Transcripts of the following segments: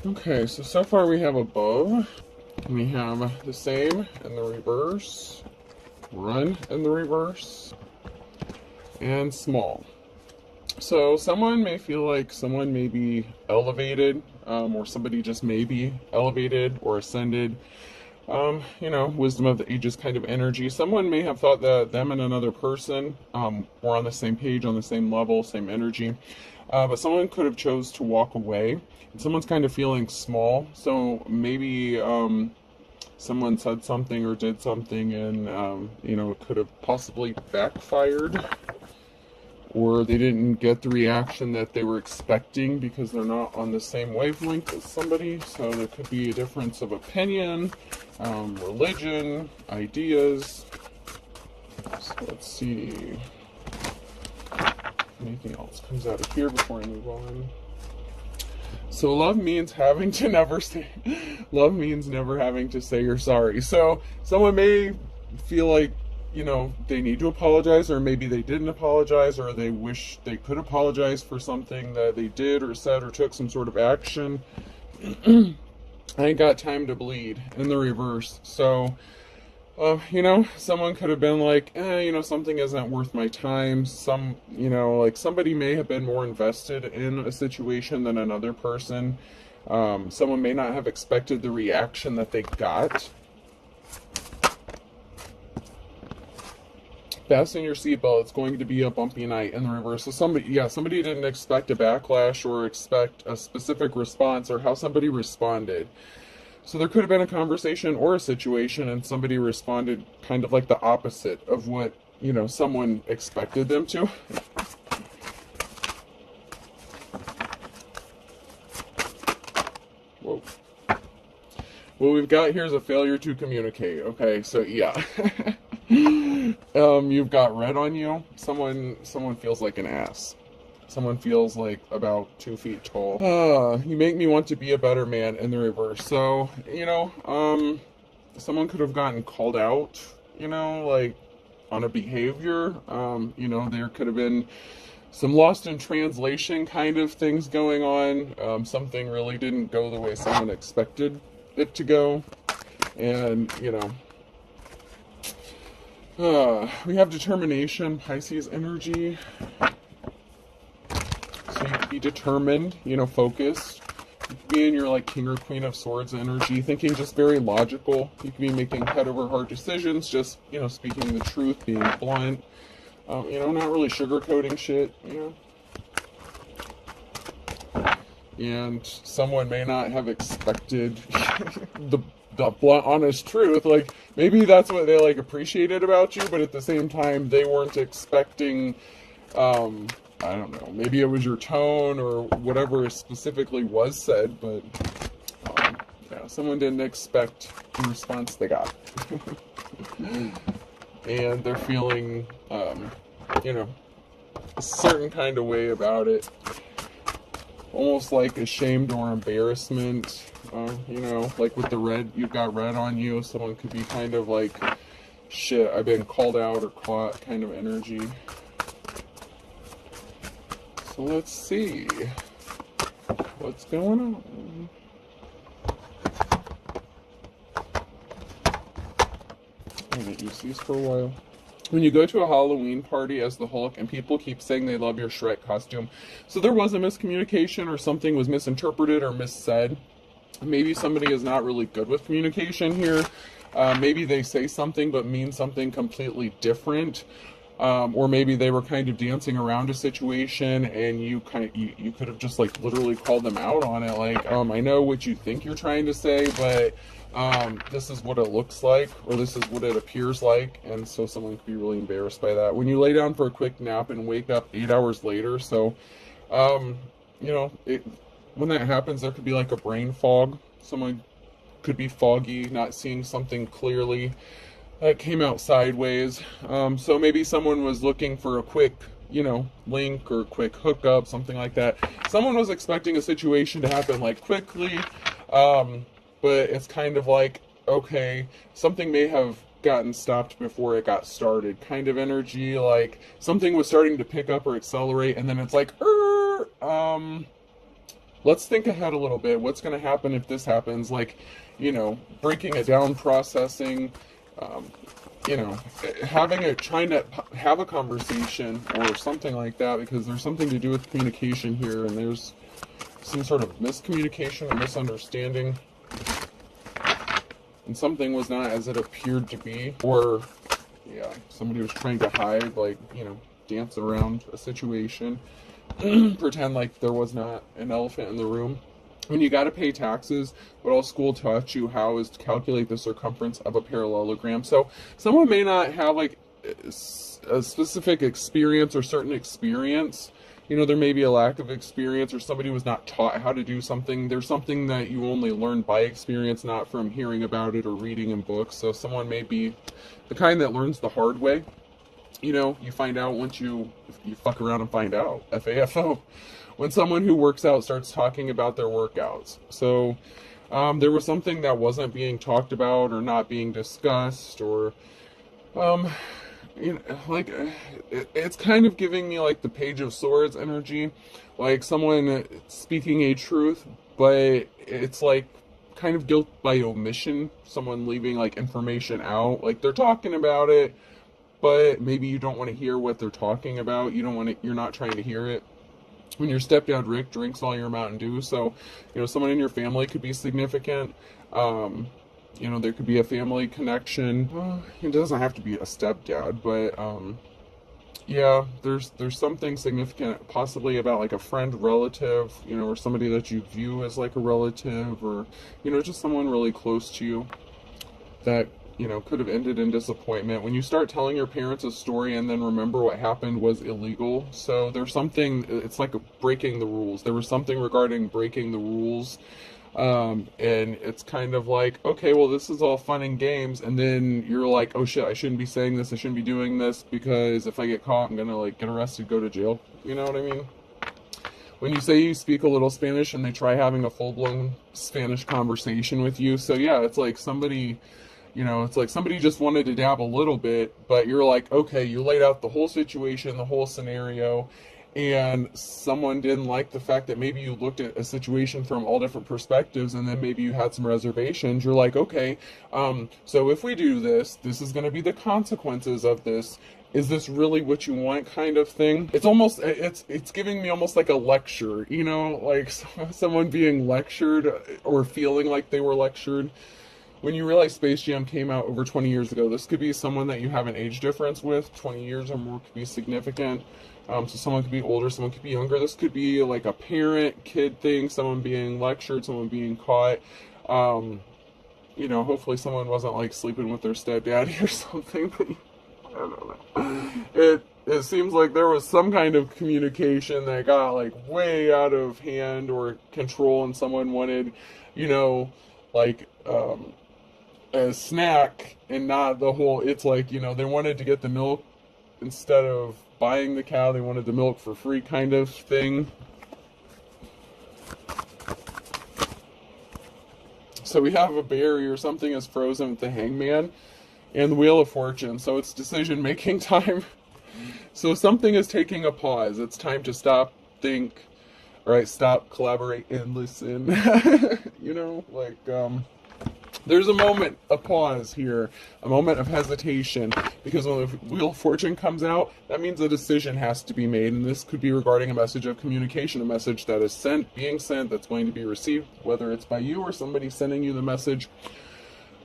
Okay, so far we have above, we have the same in the reverse, run in the reverse, and small. So someone may feel like someone may be elevated, or somebody just may be elevated or ascended. Wisdom of the ages kind of energy. Someone may have thought that them and another person were on the same page, on the same level, same energy. But someone could have chose to walk away. And someone's kind of feeling small. So maybe someone said something or did something and, it could have possibly backfired. Or they didn't get the reaction that they were expecting because they're not on the same wavelength as somebody. So there could be a difference of opinion, religion, ideas. So let's see. Anything else comes out of here before I move on. So love means having to never say, love means never having to say you're sorry. So someone may feel like, they need to apologize, or maybe they didn't apologize, or they wish they could apologize for something that they did or said or took some sort of action. I ain't got time to bleed in the reverse. So, someone could have been like, something isn't worth my time. Somebody may have been more invested in a situation than another person. Someone may not have expected the reaction that they got. Fasten your seatbelt. It's going to be a bumpy night in the reverse. So somebody didn't expect a backlash or expect a specific response or how somebody responded. So there could have been a conversation or a situation and somebody responded kind of like the opposite of what, someone expected them to. Whoa. What we've got here is a failure to communicate. Okay, so yeah. You've got red on you. Someone feels like an ass. Someone feels like about 2 feet tall. You make me want to be a better man in the reverse. So, someone could have gotten called out, on a behavior. There could have been some lost in translation kind of things going on. Something really didn't go the way someone expected it to go. And, we have determination, Pisces energy. So you could be determined, focused. You could be in your King or Queen of Swords energy, thinking just very logical. You could be making head over heart decisions, just, speaking the truth, being blunt. Not really sugarcoating shit, And someone may not have expected the blunt, honest truth. Maybe that's what they appreciated about you, but at the same time, they weren't expecting, I don't know, maybe it was your tone or whatever specifically was said, but someone didn't expect the response they got. And they're feeling, a certain kind of way about it. Almost like ashamed or embarrassment. With the red, you've got red on you. Someone could be kind of like, shit, I've been called out or caught kind of energy. So let's see what's going on. I'm going to use these for a while. When you go to a Halloween party as the Hulk and people keep saying they love your Shrek costume, so there was a miscommunication or something was misinterpreted or missaid. Maybe somebody is not really good with communication here. Maybe they say something but mean something completely different. Or maybe they were kind of dancing around a situation and you could have just literally called them out on it. I know what you think you're trying to say, but this is what it looks like, or this is what it appears like. And so someone could be really embarrassed by that. When you lay down for a quick nap and wake up 8 hours later, so, when that happens, there could be a brain fog. Someone could be foggy, not seeing something clearly. That came out sideways. So maybe someone was looking for a quick, link or quick hookup, something like that. Someone was expecting a situation to happen quickly. But it's kind of okay, something may have gotten stopped before it got started kind of energy. Something was starting to pick up or accelerate and then it's let's think ahead a little bit. What's going to happen if this happens? Like, you know, breaking it down, processing, you know, trying to have a conversation or something like that, because there's something to do with communication here, and there's some sort of miscommunication or misunderstanding, and something was not as it appeared to be, or yeah, somebody was trying to hide, like, you know, dance around a situation, pretend like there was not an elephant in the room. When you got to pay taxes, what all school taught you how is to calculate the circumference of a parallelogram. So someone may not have like a specific experience or certain experience. You know, there may be a lack of experience, or somebody was not taught how to do something. There's something that you only learn by experience, not from hearing about it or reading in books. So someone may be the kind that learns the hard way. You know, you find out once you fuck around and find out. FAFO. When someone who works out starts talking about their workouts. So there was something that wasn't being talked about or not being discussed, or you know, like it's kind of giving me like the Page of Swords energy, like someone speaking a truth, but it's like kind of guilt by omission, someone leaving like information out, like they're talking about it, but maybe you don't want to hear what they're talking about. You're not trying to hear it. When your stepdad Rick drinks all your Mountain Dew, so, you know, someone in your family could be significant. You know, there could be a family connection. Well, it doesn't have to be a stepdad, but yeah, there's something significant, possibly about like a friend, relative, you know, or somebody that you view as like a relative, or, you know, just someone really close to you that, you know, could have ended in disappointment. When you start telling your parents a story and then remember what happened was illegal, so there's something, it's like breaking the rules. There was something regarding breaking the rules, and it's kind of like, okay, well, this is all fun and games, and then you're like, oh shit, I shouldn't be saying this, I shouldn't be doing this, because if I get caught, I'm gonna like get arrested, go to jail. You know what I mean? When you say you speak a little Spanish and they try having a full-blown Spanish conversation with you, so yeah, it's like somebody, you know, it's like somebody just wanted to dab a little bit, but you're like, okay, you laid out the whole situation, the whole scenario, and someone didn't like the fact that maybe you looked at a situation from all different perspectives, and then maybe you had some reservations. You're like, okay, so if we do this, this is going to be the consequences of this. Is this really what you want, kind of thing? It's almost, it's giving me almost like a lecture, you know, like someone being lectured or feeling like they were lectured. When you realize Space Jam came out over 20 years ago, this could be someone that you have an age difference with. 20 years or more could be significant. So someone could be older, someone could be younger. This could be like a parent-kid thing, someone being lectured, someone being caught. You know, hopefully someone wasn't like sleeping with their stepdaddy or something. I don't know. It seems like there was some kind of communication that got like way out of hand or control, and someone wanted, you know, like a snack and not the whole, it's like, you know, they wanted to get the milk instead of buying the cow, they wanted the milk for free, kind of thing. So we have a barrier, something is frozen with the Hangman and the Wheel of Fortune, so it's decision making time. So something is taking a pause. It's time to stop, think, right? Stop, collaborate, and listen. You know, like there's a moment, a pause here, a moment of hesitation, because when the Wheel of Fortune comes out, that means a decision has to be made, and this could be regarding a message of communication, a message that is being sent, that's going to be received, whether it's by you or somebody sending you the message.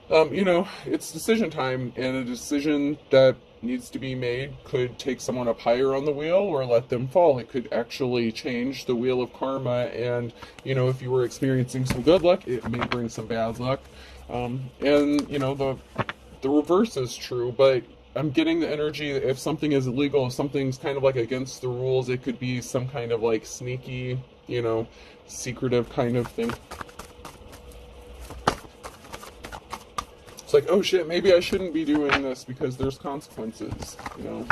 You know, it's decision time, and a decision that needs to be made could take someone up higher on the wheel or let them fall. It could actually change the wheel of karma, and, you know, if you were experiencing some good luck, it may bring some bad luck. And, you know, the reverse is true, but I'm getting the energy that if something is illegal, if something's kind of like against the rules, it could be some kind of like sneaky, you know, secretive kind of thing. It's like, oh shit, maybe I shouldn't be doing this because there's consequences, you know.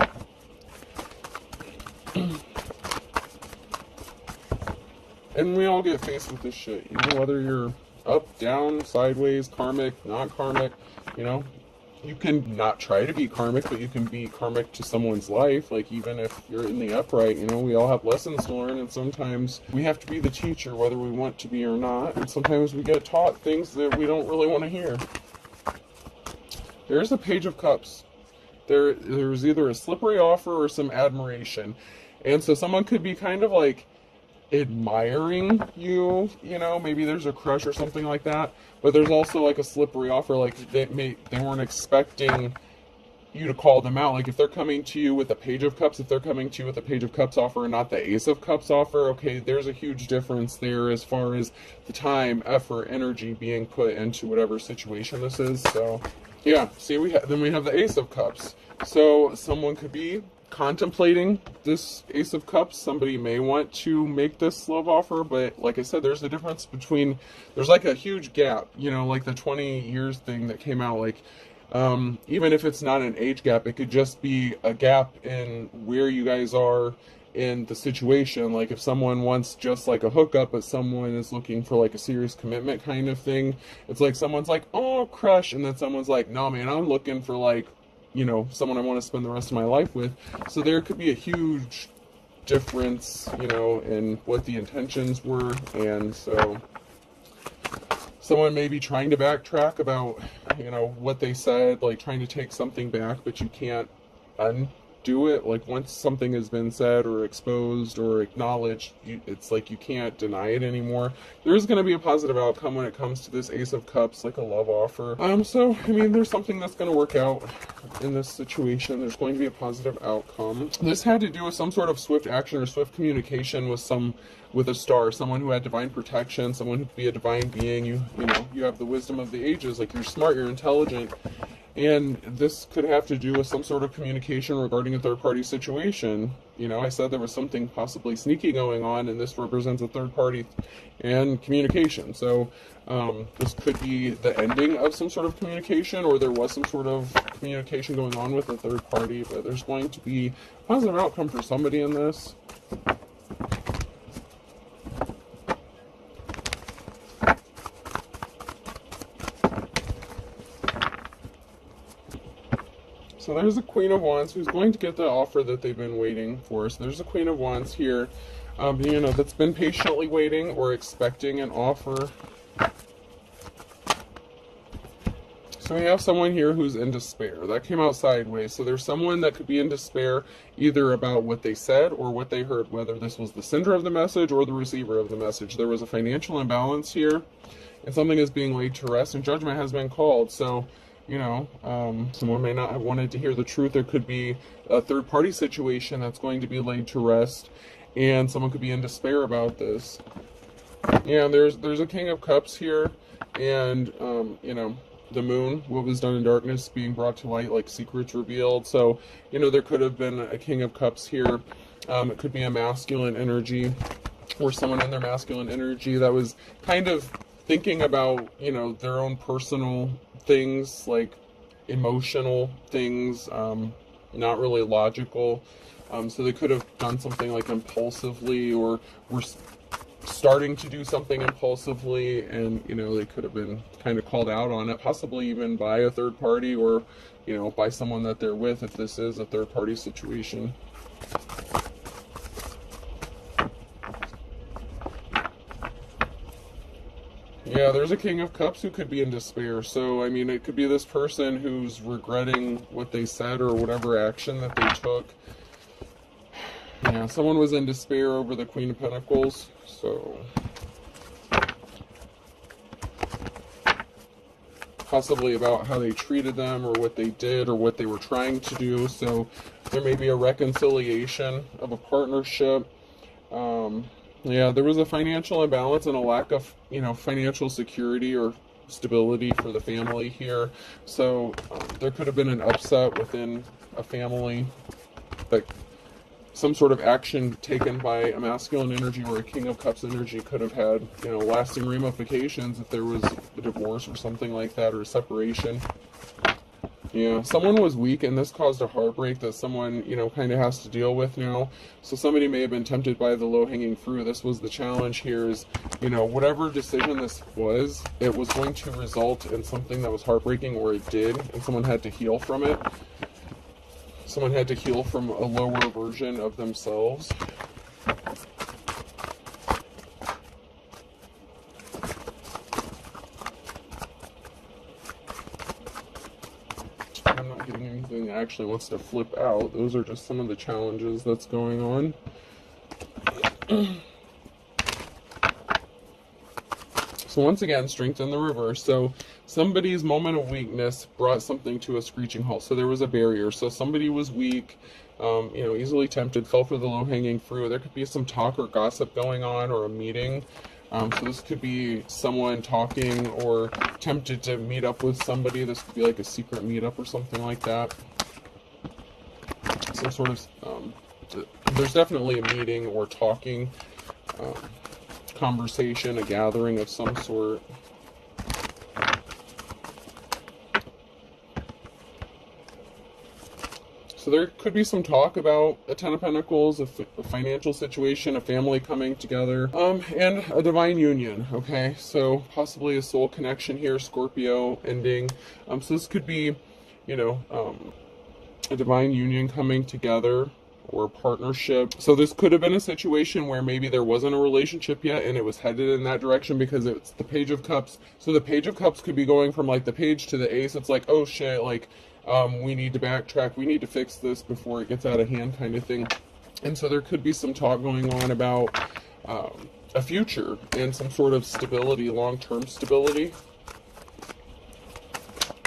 And we all get faced with this shit, you know, whether you're up, down, sideways, karmic, not karmic, you know. you can not try to be karmic, but you can be karmic to someone's life. Like, even if you're in the upright, you know, we all have lessons to learn, and sometimes we have to be the teacher, whether we want to be or not, and sometimes we get taught things that we don't really want to hear. There's the Page of Cups. There's either a slippery offer or some admiration. And so someone could be kind of like admiring you, you know, maybe there's a crush or something like that, but there's also like a slippery offer, like they weren't expecting you to call them out. Like, if they're coming to you with a Page of Cups, if they're coming to you with a Page of Cups offer and not the Ace of Cups offer, okay, there's a huge difference there as far as the time, effort, energy being put into whatever situation this is. So yeah, see, then we have the Ace of Cups. So someone could be contemplating this Ace of Cups. Somebody may want to make this love offer, but like I said, there's a difference between, there's like a huge gap, you know, like the 20 years thing that came out, like, even if it's not an age gap, it could just be a gap in where you guys are in the situation. Like, if someone wants just like a hookup, but someone is looking for like a serious commitment kind of thing, it's like someone's like, oh, crush, and then someone's like, no man, I'm looking for like, you know, someone I want to spend the rest of my life with. So there could be a huge difference, you know, in what the intentions were. And so someone may be trying to backtrack about, you know, what they said, like trying to take something back, but you can't undo it. Like, once something has been said or exposed or acknowledged, it's like you can't deny it anymore. There is going to be a positive outcome when it comes to this Ace of Cups, like a love offer. So, I mean, there's something that's going to work out in this situation. There's going to be a positive outcome. This had to do with some sort of swift action or swift communication with a star, someone who had divine protection, someone who could be a divine being. You know, you have the wisdom of the ages, like you're smart, you're intelligent. And this could have to do with some sort of communication regarding a third-party situation. You know, I said there was something possibly sneaky going on, and this represents a third party and communication. So this could be the ending of some sort of communication, or there was some sort of communication going on with a third party, but there's going to be a positive outcome for somebody in this. So there's the Queen of Wands, who's going to get the offer that they've been waiting for. So there's the Queen of Wands here, you know, that's been patiently waiting or expecting an offer. So we have someone here who's in despair. That came out sideways. So there's someone that could be in despair either about what they said or what they heard, whether this was the sender of the message or the receiver of the message. There was a financial imbalance here, and something is being laid to rest, and judgment has been called. So, you know, someone may not have wanted to hear the truth. There could be a third-party situation that's going to be laid to rest, and someone could be in despair about this. Yeah, there's a King of Cups here, and, you know, the moon, what was done in darkness being brought to light, like secrets revealed. So, you know, there could have been a King of Cups here. It could be a masculine energy, or someone in their masculine energy that was kind of thinking about, you know, their own personal things, like emotional things, not really logical. So they could have done something like impulsively, or were starting to do something impulsively, and, you know, they could have been kind of called out on it, possibly even by a third party, or, you know, by someone that they're with, if this is a third party situation. Yeah, there's a King of Cups who could be in despair. So, I mean, it could be this person who's regretting what they said or whatever action that they took. Yeah, someone was in despair over the Queen of Pentacles. So, possibly about how they treated them, or what they did, or what they were trying to do. So, there may be a reconciliation of a partnership. Yeah, there was a financial imbalance and a lack of, you know, financial security or stability for the family here. So there could have been an upset within a family, like some sort of action taken by a masculine energy or a King of Cups energy could have had, you know, lasting ramifications if there was a divorce or something like that, or a separation. Yeah, someone was weak, and this caused a heartbreak that someone, kind of has to deal with now. So somebody may have been tempted by the low-hanging fruit. This was the challenge here is, whatever decision this was, it was going to result in something that was heartbreaking, or it did, and someone had to heal from it. Someone had to heal from a lower version of themselves. I'm not getting anything that actually wants to flip out. Those are just some of the challenges that's going on. So once again, strength in the reverse. So somebody's moment of weakness brought something to a screeching halt. So there was a barrier. So somebody was weak, easily tempted, fell for the low-hanging fruit. There could be some talk or gossip going on, or a meeting. So this could be someone talking or tempted to meet up with somebody. This could be like a secret meetup or something like that. Some sort of, there's definitely a meeting or talking, conversation, a gathering of some sort. So there could be some talk about a Ten of Pentacles, a financial situation, a family coming together, and a divine union, okay? So possibly a soul connection here, Scorpio ending. So this could be, a divine union coming together, or partnership. So this could have been a situation where maybe there wasn't a relationship yet and it was headed in that direction because it's the Page of Cups. So the Page of Cups could be going from like the Page to the Ace. It's like, oh shit, like, we need to backtrack, we need to fix this before it gets out of hand, kind of thing. And so there could be some talk going on about a future and some sort of stability, long-term stability.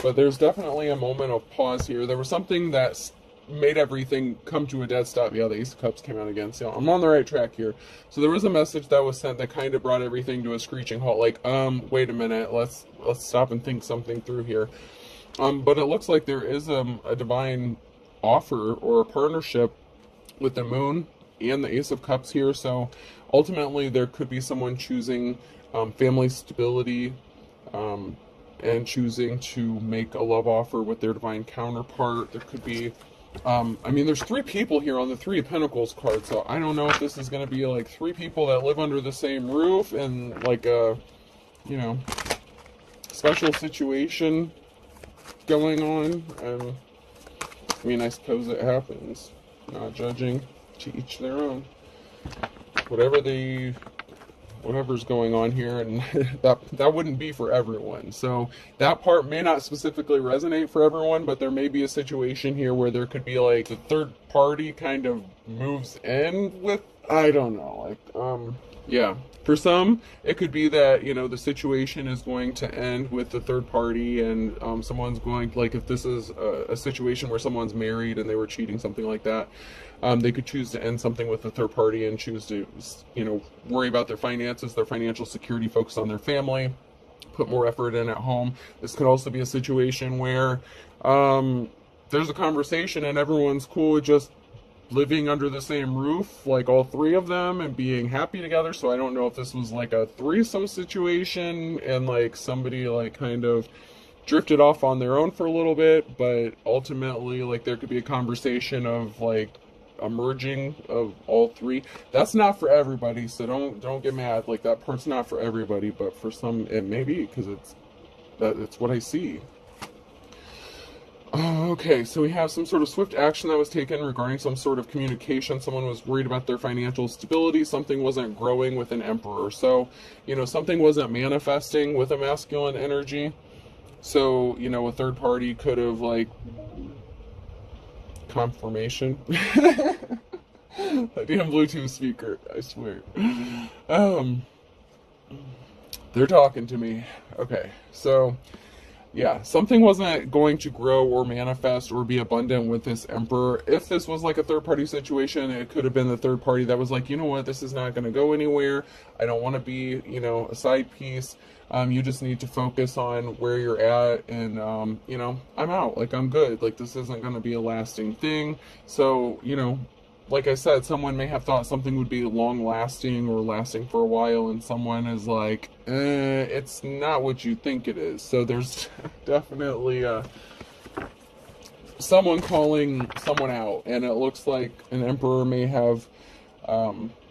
But there's definitely a moment of pause here. There was something that made everything come to a dead stop. Yeah, the Ace of Cups came out again, so I'm on the right track here. So there was a message that was sent that kind of brought everything to a screeching halt. Like, wait a minute, let's stop and think something through here. But it looks like there is a divine offer or a partnership with the Moon and the Ace of Cups here. So ultimately there could be someone choosing family stability and choosing to make a love offer with their divine counterpart. There could be, there's 3 people here on the Three of Pentacles card. So I don't know if this is going to be like 3 people that live under the same roof and like a, special situation going on. I suppose it happens. Not judging, to each their own. Whatever's going on here, and that wouldn't be for everyone. So that part may not specifically resonate for everyone, but there may be a situation here where there could be like the third party kind of moves in with, I don't know, like, yeah. For some, it could be that, the situation is going to end with the third party and someone's going, like if this is a situation where someone's married and they were cheating, something like that, they could choose to end something with the third party and choose to, worry about their finances, their financial security, focus on their family, put more effort in at home. This could also be a situation where there's a conversation and everyone's cool with just living under the same roof, like all 3 of them, and being happy together. So I don't know if this was like a threesome situation and like somebody like kind of drifted off on their own for a little bit, but ultimately like there could be a conversation of like a merging of all 3. That's not for everybody, so don't get mad. Like that part's not for everybody, but for some it may be, because it's what I see. Okay, so we have some sort of swift action that was taken regarding some sort of communication. Someone was worried about their financial stability. Something wasn't growing with an Emperor. So, something wasn't manifesting with a masculine energy. So, a third party could have, like, confirmation. A damn Bluetooth speaker, I swear. They're talking to me. Okay, so yeah, something wasn't going to grow or manifest or be abundant with this Emperor. If this was like a third-party situation, it could have been the third party that was like, you know what, this is not going to go anywhere. I don't want to be, a side piece. You just need to focus on where you're at, and, I'm out. Like, I'm good. Like, this isn't going to be a lasting thing. So, like I said, someone may have thought something would be long-lasting or lasting for a while, and someone is like, it's not what you think it is. So there's definitely someone calling someone out, and it looks like an emperor may have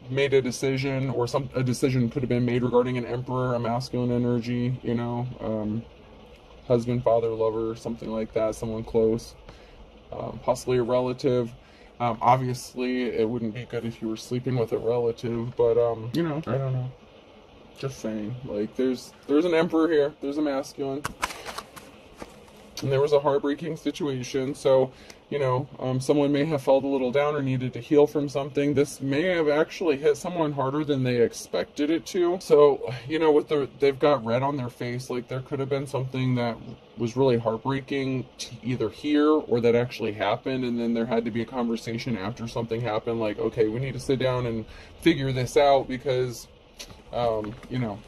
made a decision, or a decision could have been made regarding an emperor, a masculine energy, you know, husband, father, lover, something like that, someone close, possibly a relative. Obviously, it wouldn't be good if you were sleeping with a relative, but, you know, I don't know. Just saying, like, there's an emperor here, there's a masculine, and there was a heartbreaking situation, so, you know, someone may have felt a little down or needed to heal from something. This may have actually hit someone harder than they expected it to. So, you know, they've got red on their face, like there could have been something that was really heartbreaking to either hear or that actually happened, and then there had to be a conversation after something happened, like, okay, we need to sit down and figure this out because, you know,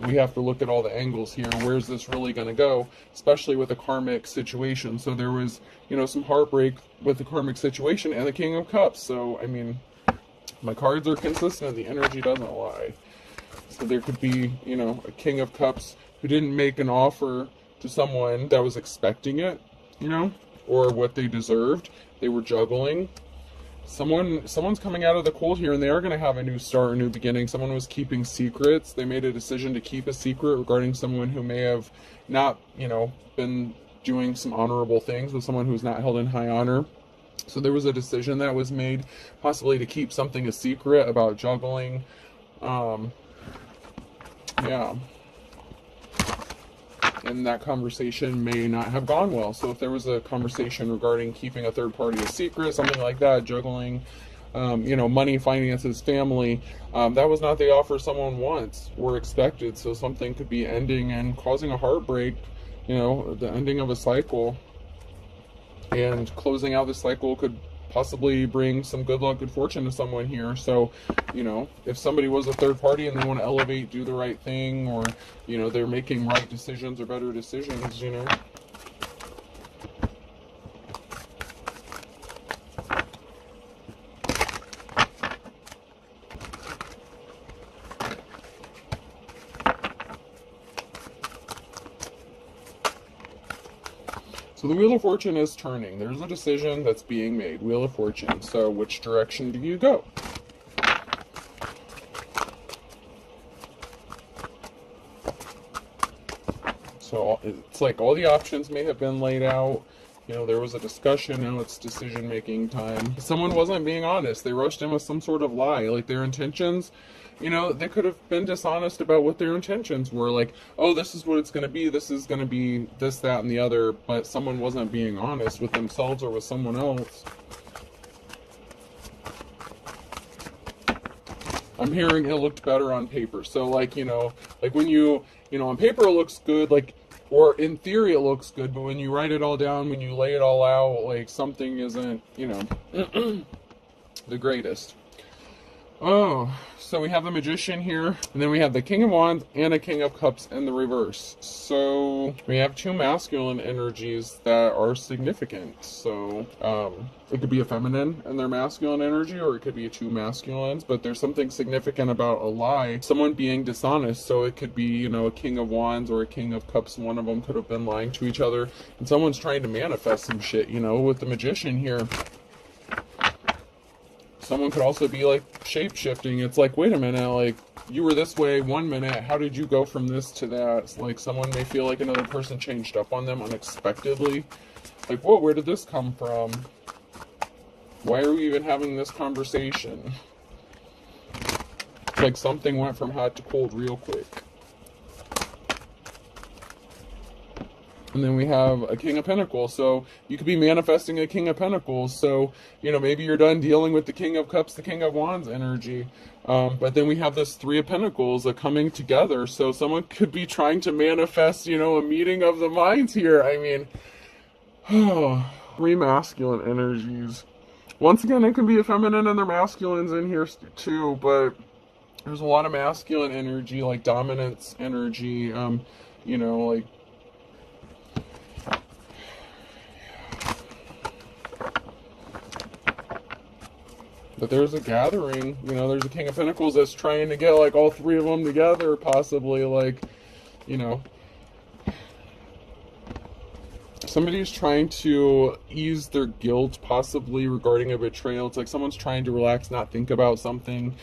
we have to look at all the angles here. Where's this really going to go, especially with a karmic situation? So there was, you know, some heartbreak with the karmic situation and the King of Cups. So, I mean, my cards are consistent. The energy doesn't lie. So there could be, you know, a King of Cups who didn't make an offer to someone that was expecting it, you know, or what they deserved. They were juggling. Someone's coming out of the cold here, and they are going to have a new start, a new beginning. Someone was keeping secrets. They made a decision to keep a secret regarding someone who may have not, you know, been doing some honorable things with someone who's not held in high honor. So there was a decision that was made, possibly to keep something a secret about juggling. Yeah. And that conversation may not have gone well. So if there was a conversation regarding keeping a third party a secret, something like that, juggling, you know, money, finances, family, that was not the offer someone wants or expected. So something could be ending and causing a heartbreak, you know, the ending of a cycle. And closing out the cycle could possibly bring some good luck, good fortune to someone here. So, you know, if somebody was a third party and they want to elevate, do the right thing, or, you know, they're making right decisions or better decisions, you know. So the Wheel of Fortune is turning. There's a decision that's being made. Wheel of Fortune. So which direction do you go? So it's like all the options may have been laid out. You know, there was a discussion, now it's decision-making time. Someone wasn't being honest. They rushed in with some sort of lie. Like their intentions, you know, they could have been dishonest about what their intentions were. Like, oh, this is what it's going to be. This is going to be this, that, and the other. But someone wasn't being honest with themselves or with someone else. I'm hearing it looked better on paper. So, like, you know, like when you know, on paper it looks good, like, or in theory it looks good, but when you write it all down, when you lay it all out, like something isn't, you know, the greatest. Oh, so we have the Magician here, and then we have the King of Wands and a King of Cups in the reverse. So we have two masculine energies that are significant. So it could be a feminine and their masculine energy, or it could be two masculines, but there's something significant about a lie, someone being dishonest. So it could be, you know, a King of Wands or a King of Cups. One of them could have been lying to each other, and someone's trying to manifest some shit, you know, with the Magician here. Someone could also be like shape-shifting. It's like, wait a minute, like you were this way 1 minute, how did you go from this to that? It's like someone may feel like another person changed up on them unexpectedly. Like, whoa, where did this come from? Why are we even having this conversation? It's like something went from hot to cold real quick. And then we have a King of Pentacles. So you could be manifesting a King of Pentacles. So, you know, maybe you're done dealing with the King of Cups, the King of Wands energy. But then we have this Three of Pentacles coming together. So someone could be trying to manifest, you know, a meeting of the minds here. I mean, three masculine energies. Once again, it can be a feminine and their masculines in here too. But there's a lot of masculine energy, like dominance energy, you know, like, but there's a gathering, you know, there's a King of Pentacles that's trying to get, like, all three of them together, possibly, like, you know. somebody's trying to ease their guilt, possibly regarding a betrayal. It's like someone's trying to relax, not think about something.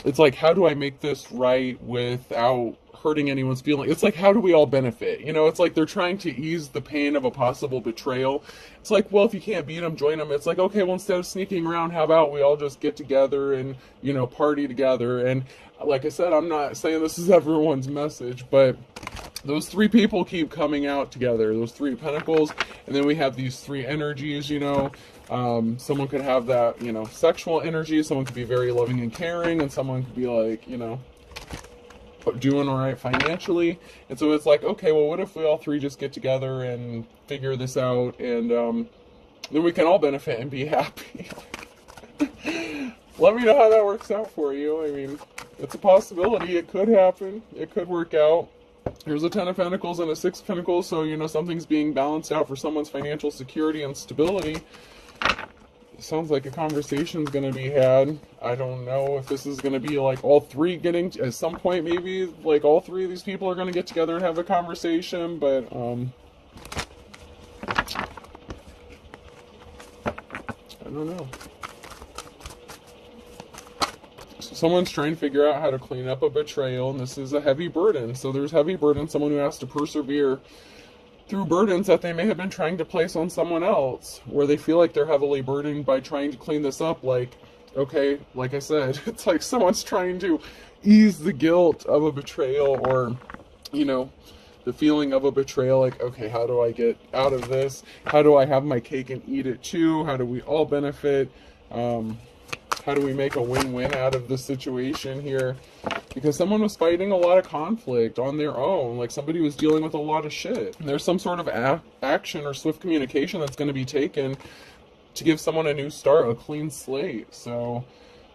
It's like, how do I make this right without hurting anyone's feelings? It's like, how do we all benefit? You know, it's like they're trying to ease the pain of a possible betrayal. It's like, well, if you can't beat them, join them. It's like, okay, well, instead of sneaking around, how about we all just get together and, you know, party together? And like I said, I'm not saying this is everyone's message, but those three people keep coming out together, those three pentacles, and then we have these three energies, you know. Someone could have that, you know, sexual energy, someone could be very loving and caring, and someone could be like, you know, doing all right financially. And so it's like, okay, well, what if we all three just get together and figure this out, and then we can all benefit and be happy. Let me know how that works out for you. I mean, it's a possibility. It could happen. It could work out. Here's a 10 of Pentacles and a 6 of Pentacles, so, you know, something's being balanced out for someone's financial security and stability. It sounds like a conversation's going to be had. I don't know if this is going to be like all three getting, at some point maybe, like all three of these people are going to get together and have a conversation, but, I don't know. Someone's trying to figure out how to clean up a betrayal, and this is a heavy burden. So there's heavy burden, someone who has to persevere through burdens that they may have been trying to place on someone else, where they feel like they're heavily burdened by trying to clean this up. Like, okay, like I said, it's like someone's trying to ease the guilt of a betrayal, or, you know, the feeling of a betrayal. Like, okay, how do I get out of this? How do I have my cake and eat it too? How do we all benefit? How do we make a win-win out of the situation here? Because someone was fighting a lot of conflict on their own. Like, somebody was dealing with a lot of shit. There's some sort of action or swift communication that's going to be taken to give someone a new start, a clean slate. So,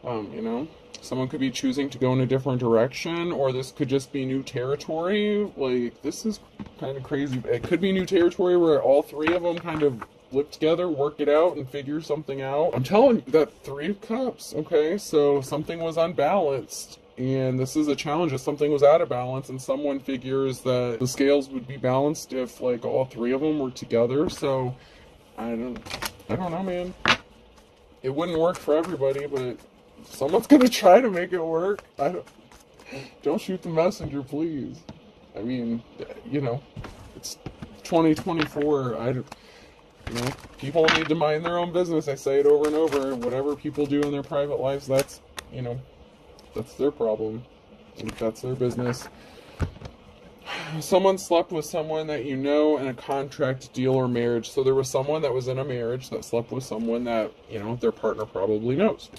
you know, someone could be choosing to go in a different direction, or this could just be new territory. Like, this is kind of crazy. It could be new territory where all three of them kind of live together, work it out, and figure something out. I'm telling you, that 3 of Cups, okay? So something was unbalanced, and this is a challenge if something was out of balance, and someone figures that the scales would be balanced if, like, all three of them were together. So, I don't know, man. It wouldn't work for everybody, but someone's gonna try to make it work. Don't shoot the messenger, please. I mean, you know, it's 2024. You know, people need to mind their own business. I say it over and over. Whatever people do in their private lives, that's, you know, that's their problem. That's their business. Someone slept with someone that you know in a contract, deal, or marriage. So there was someone that was in a marriage that slept with someone that, you know, their partner probably knows.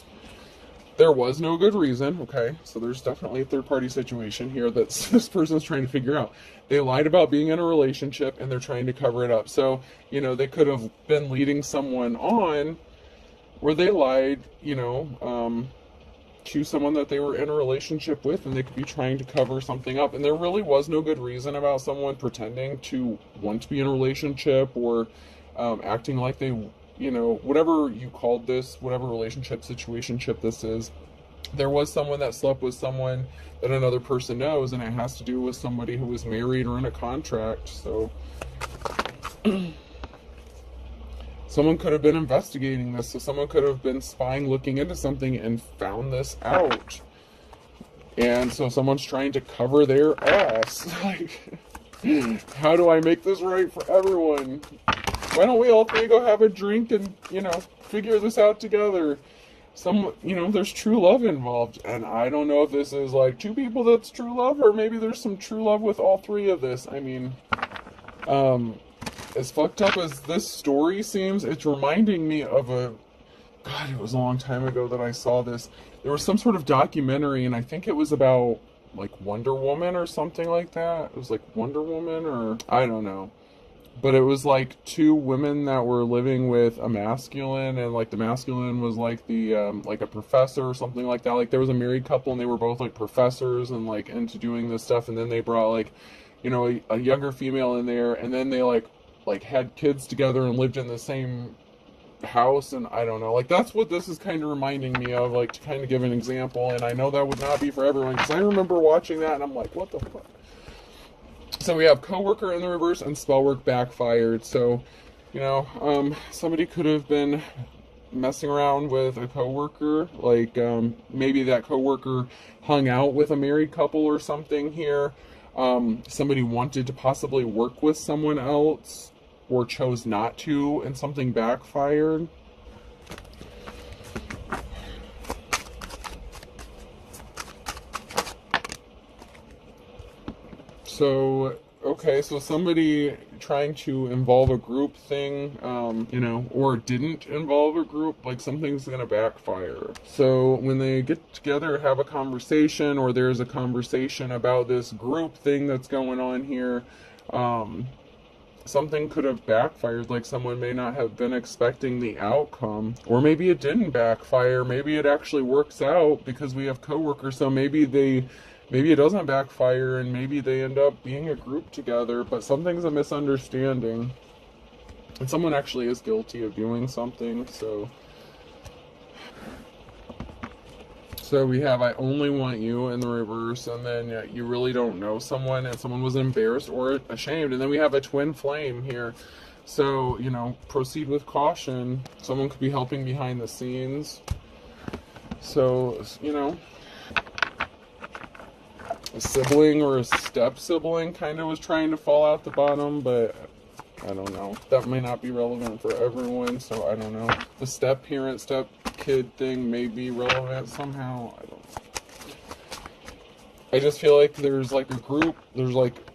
There was no good reason, okay? So there's definitely a third-party situation here that this person's trying to figure out. They lied about being in a relationship, and they're trying to cover it up. So, you know, they could have been leading someone on where they lied, you know, to someone that they were in a relationship with, and they could be trying to cover something up. And there really was no good reason about someone pretending to want to be in a relationship, or acting like they, you know, whatever you called this, whatever relationship, situationship this is. There was someone that slept with someone that another person knows, and it has to do with somebody who was married or in a contract. So someone could have been investigating this. So someone could have been spying, looking into something, and found this out. And so someone's trying to cover their ass. Like, how do I make this right for everyone? Why don't we all three go have a drink and, you know, figure this out together? You know, there's true love involved. And I don't know if this is like 2 people that's true love, or maybe there's some true love with all 3 of this. I mean, as fucked up as this story seems, it's reminding me of God, it was a long time ago that I saw this. There was some sort of documentary, and I think it was about, like, Wonder Woman or something like that. It was like Wonder Woman, or I don't know. But it was like 2 women that were living with a masculine, and like the masculine was like the like a professor or something like that. Like, there was a married couple, and they were both like professors and like into doing this stuff. And then they brought, like, you know, a younger female in there, and then they like had kids together and lived in the same house. And I don't know, like, that's what this is kind of reminding me of, like, to kind of give an example. And I know that would not be for everyone, because I remember watching that and I'm like, what the fuck. So we have coworker in the reverse and spell work backfired. So, somebody could have been messing around with a coworker, like maybe that coworker hung out with a married couple or something here. Somebody wanted to possibly work with someone else or chose not to, and something backfired. So, okay, so somebody trying to involve a group thing, or didn't involve a group, like something's gonna backfire. So when they get together, have a conversation, or there's a conversation about this group thing that's going on here, something could have backfired, like someone may not have been expecting the outcome, or maybe it didn't backfire, maybe it actually works out because we have coworkers, so maybe it doesn't backfire and maybe they end up being a group together, but something's a misunderstanding. And someone actually is guilty of doing something, so we have I only want you in the reverse, and then you really don't know someone, and someone was embarrassed or ashamed. And then we have a twin flame here. So, proceed with caution. Someone could be helping behind the scenes. So, a sibling or a step sibling kind of was trying to fall out the bottom, but I don't know. That may not be relevant for everyone, so I don't know. The step parent, step kid thing may be relevant somehow. I don't know. I just feel like there's like a group.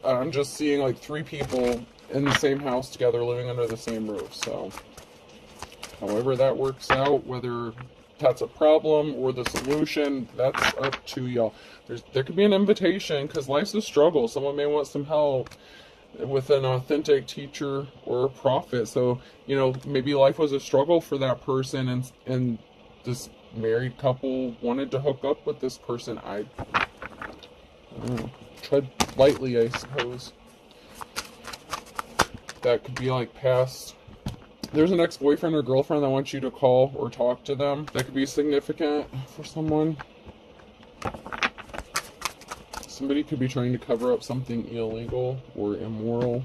I'm just seeing like 3 people in the same house together living under the same roof. So however that works out, whether that's a problem or the solution, that's up to y'all. There could be an invitation, because life's a struggle. Someone may want some help with an authentic teacher or a prophet. So, maybe life was a struggle for that person, and this married couple wanted to hook up with this person. I don't know. Tread lightly, I suppose. That could be like past. There's an ex-boyfriend or girlfriend that wants you to call or talk to them. That could be significant for someone. Somebody could be trying to cover up something illegal or immoral.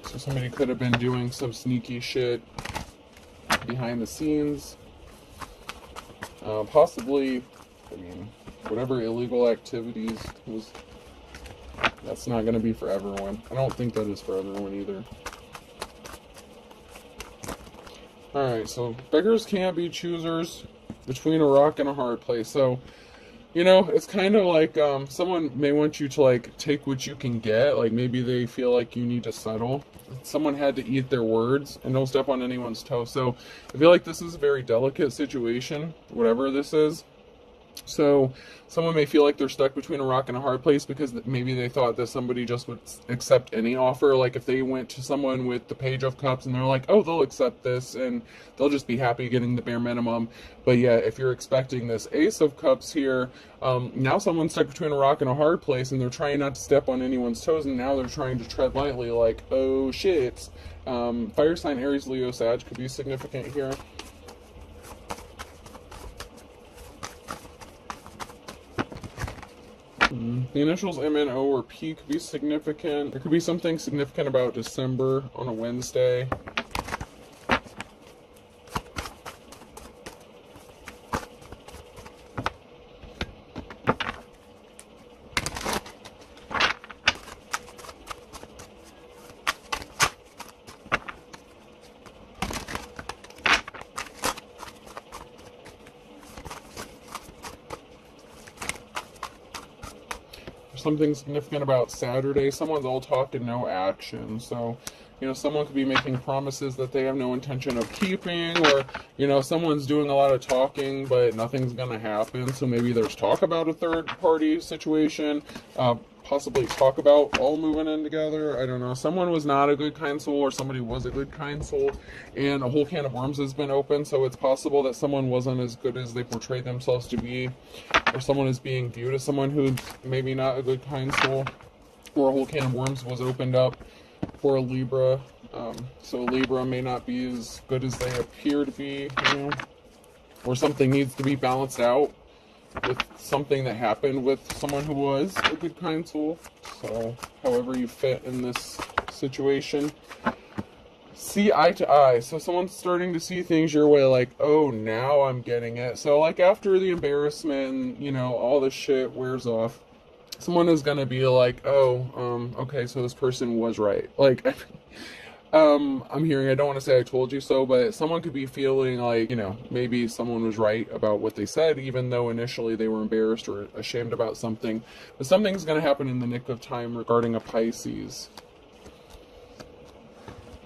So somebody could have been doing some sneaky shit behind the scenes. Possibly, whatever illegal activities was. That's not going to be for everyone. I don't think that is for everyone either. Alright, so beggars can't be choosers between a rock and a hard place. So, it's kind of like someone may want you to like take what you can get. Like maybe they feel like you need to settle. Someone had to eat their words, and don't step on anyone's toes. So I feel like this is a very delicate situation, whatever this is. So someone may feel like they're stuck between a rock and a hard place because maybe they thought that somebody just would accept any offer. Like if they went to someone with the Page of Cups and they're like, oh, they'll accept this and they'll just be happy getting the bare minimum. But yeah, if you're expecting this Ace of Cups here, now someone's stuck between a rock and a hard place, and they're trying not to step on anyone's toes, and now they're trying to tread lightly like, oh shit. Fire sign Aries, Leo, Sag could be significant here. The initials M, N, O, or P could be significant. There could be something significant about December on a Wednesday. Something significant about Saturday. Someone's all talk and no action. So, someone could be making promises that they have no intention of keeping, or, someone's doing a lot of talking, but nothing's going to happen. So maybe there's talk about a third party situation, possibly talk about all moving in together. I don't know. Someone was not a good, kind soul, or somebody was a good, kind soul, and a whole can of worms has been opened. So it's possible that someone wasn't as good as they portrayed themselves to be, or someone is being viewed as someone who's maybe not a good, kind soul, or a whole can of worms was opened up for a Libra. So Libra may not be as good as they appear to be, or something needs to be balanced out. with something that happened with someone who was a good, kind soul. So, however you fit in this situation. See eye to eye. So someone's starting to see things your way, like, oh, now I'm getting it. So, like, after the embarrassment and, you know, all this shit wears off, someone is gonna be like, oh, okay, so this person was right. Like, I'm hearing, I don't want to say I told you so, but someone could be feeling like, you know, maybe someone was right about what they said, even though initially they were embarrassed or ashamed about something. But something's going to happen in the nick of time regarding a Pisces.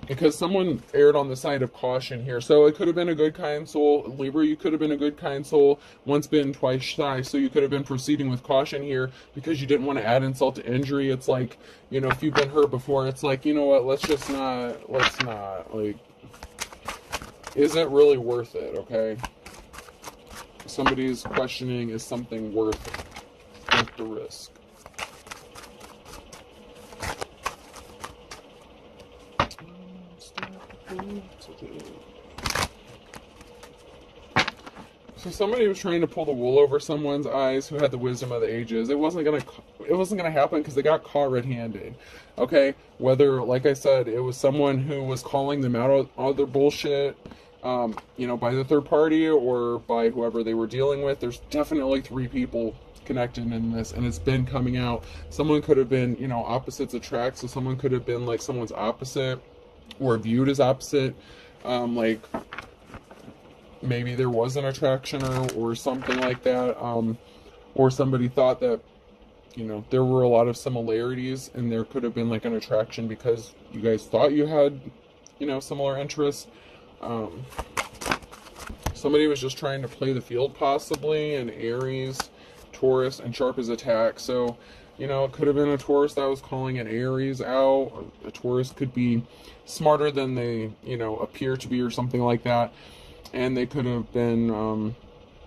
Because someone erred on the side of caution here. So it could have been a good, kind soul. Libra, you could have been a good, kind soul. Once bitten, twice shy. So you could have been proceeding with caution here because you didn't want to add insult to injury. It's like, you know, if you've been hurt before, it's like, you know what, let's not, like, is it really worth it, okay? Somebody's questioning, is something worth the risk? So somebody was trying to pull the wool over someone's eyes who had the wisdom of the ages. It wasn't gonna happen because they got caught red-handed. Okay, whether, like I said, it was someone who was calling them out on their bullshit, you know, by the third party or by whoever they were dealing with. There's definitely 3 people connected in this, and it's been coming out. Someone could have been, you know, opposites attract. So someone could have been like someone's opposite, or viewed as opposite, like maybe there was an attraction or something like that, or somebody thought that, you know, there were a lot of similarities and there could have been like an attraction because you guys thought you had, you know, similar interests. Somebody was just trying to play the field possibly, and Aries, Taurus, and sharp as attack. So, you know, it could have been a Taurus that was calling an Aries out. A Taurus could be smarter than they, you know, appear to be or something like that. And they could have been,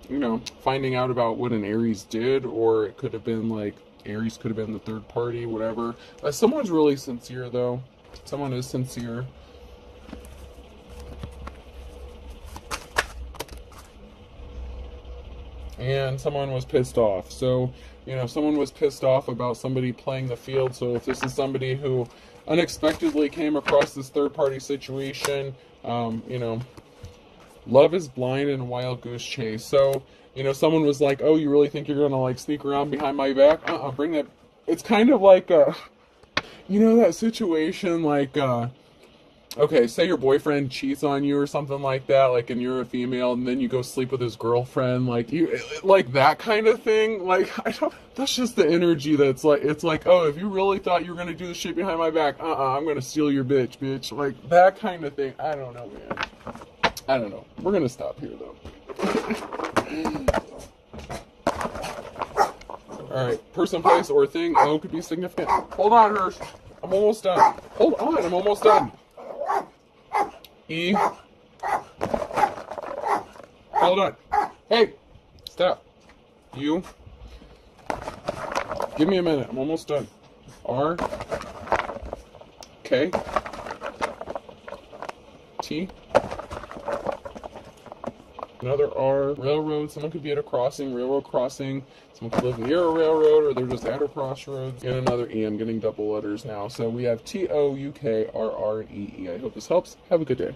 you know, finding out about what an Aries did, or it could have been like, Aries could have been the third party, whatever. Someone's really sincere, though. Someone is sincere. And someone was pissed off. So, you know, someone was pissed off about somebody playing the field. So if this is somebody who unexpectedly came across this third-party situation, you know, love is blind and a wild goose chase. So, you know, someone was like, oh, you really think you're going to, like, sneak around behind my back? Bring that. It's kind of like, you know, that situation, like, okay, say your boyfriend cheats on you or something like that, like, and you're a female, and then you go sleep with his girlfriend, like, you, like, that kind of thing. Like, that's just the energy that's like, it's like, oh, if you really thought you were going to do the shit behind my back, I'm going to steal your bitch. Like, that kind of thing. I don't know, man. I don't know. We're going to stop here, though. Alright, person, place, or thing. O could be significant. Hold on, Hirsch. I'm almost done. Hold on, I'm almost done. E. Hold on. Hey! Stop. U. Give me a minute. I'm almost done. R. K. T. Another R. Railroad. Someone could be at a crossing, railroad crossing. Someone could live near a railroad, or they're just at a crossroads. And another E. I'm getting double letters now. So we have T, O, U, K, R, R, and E, E. I hope this helps. Have a good day.